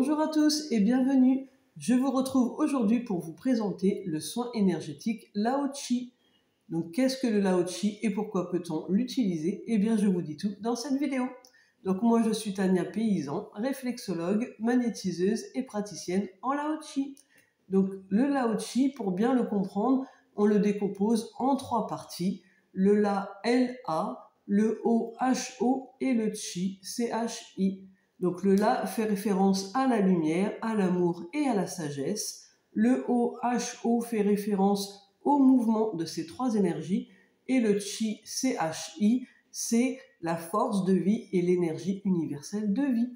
Bonjour à tous et bienvenue. Je vous retrouve aujourd'hui pour vous présenter le soin énergétique Lao Qi. Donc qu'est-ce que le Lao Qi et pourquoi peut-on l'utiliser? Eh bien je vous dis tout dans cette vidéo. Donc moi je suis Tania Paysan, réflexologue, magnétiseuse et praticienne en Lao Qi. Donc le Lao Qi, pour bien le comprendre, on le décompose en trois parties. Le La, L-A, le O, H-O et le Qi, C-H-I. Donc le La fait référence à la lumière, à l'amour et à la sagesse. Le O, H-O fait référence au mouvement de ces trois énergies. Et le Qi, C-H-I, c'est la force de vie et l'énergie universelle de vie.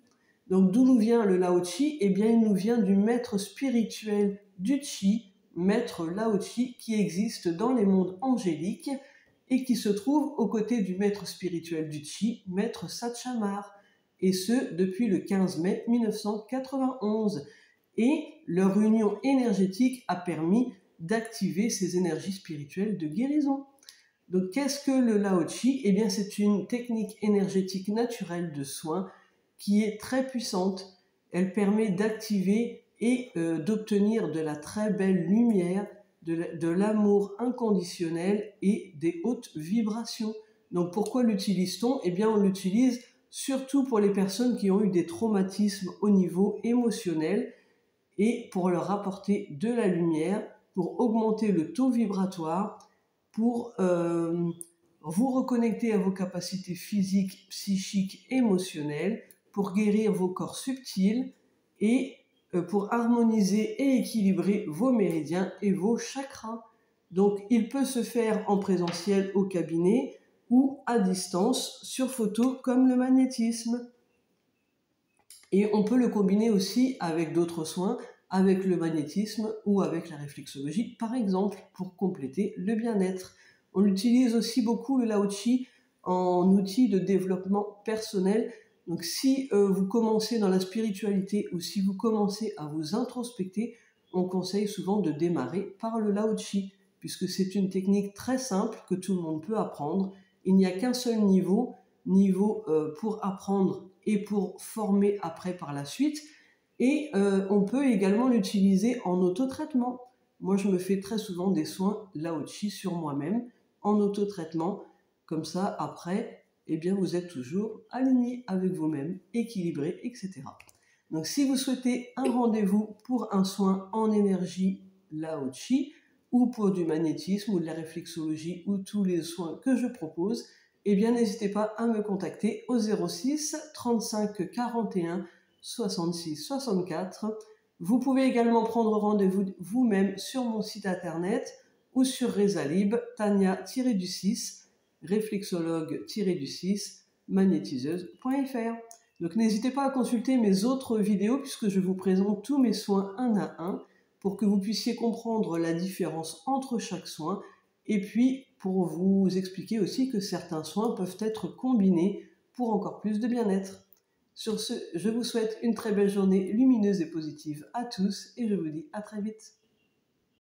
Donc d'où nous vient le Lao Qi? Eh bien il nous vient du maître spirituel du Qi, maître Lao Qi, qui existe dans les mondes angéliques et qui se trouve aux côtés du maître spirituel du Qi, maître Satchamar, et ce depuis le 15 mai 1991. Et leur union énergétique a permis d'activer ces énergies spirituelles de guérison. Donc qu'est-ce que le Lao Qi? Eh bien c'est une technique énergétique naturelle de soin qui est très puissante. Elle permet d'activer et d'obtenir de la très belle lumière, de l'amour inconditionnel et des hautes vibrations. Donc pourquoi l'utilise-t-on? Eh bien on l'utilise surtout pour les personnes qui ont eu des traumatismes au niveau émotionnel et pour leur apporter de la lumière, pour augmenter le taux vibratoire, pour vous reconnecter à vos capacités physiques, psychiques, émotionnelles, pour guérir vos corps subtils et pour harmoniser et équilibrer vos méridiens et vos chakras. Donc il peut se faire en présentiel au cabinet ou à distance sur photo comme le magnétisme. Et on peut le combiner aussi avec d'autres soins, avec le magnétisme ou avec la réflexologie par exemple, pour compléter le bien-être. On utilise aussi beaucoup le Lao Qi en outil de développement personnel. Donc si vous commencez dans la spiritualité ou si vous commencez à vous introspecter, on conseille souvent de démarrer par le Lao Qi, puisque c'est une technique très simple que tout le monde peut apprendre. Il n'y a qu'un seul niveau pour apprendre et pour former après par la suite. Et on peut également l'utiliser en autotraitement. Moi, je me fais très souvent des soins Lao Qi sur moi-même en autotraitement. Comme ça, après, eh bien, vous êtes toujours aligné avec vous-même, équilibré, etc. Donc, si vous souhaitez un rendez-vous pour un soin en énergie Lao Qi ou pour du magnétisme ou de la réflexologie ou tous les soins que je propose, eh bien, n'hésitez pas à me contacter au 06 35 41 66 64. Vous pouvez également prendre rendez-vous vous-même sur mon site internet ou sur Rezalib, Tania-6, réflexologue-6, magnétiseuse.fr. Donc n'hésitez pas à consulter mes autres vidéos puisque je vous présente tous mes soins un à un pour que vous puissiez comprendre la différence entre chaque soin et puis pour vous expliquer aussi que certains soins peuvent être combinés pour encore plus de bien-être. Sur ce, je vous souhaite une très belle journée lumineuse et positive à tous et je vous dis à très vite.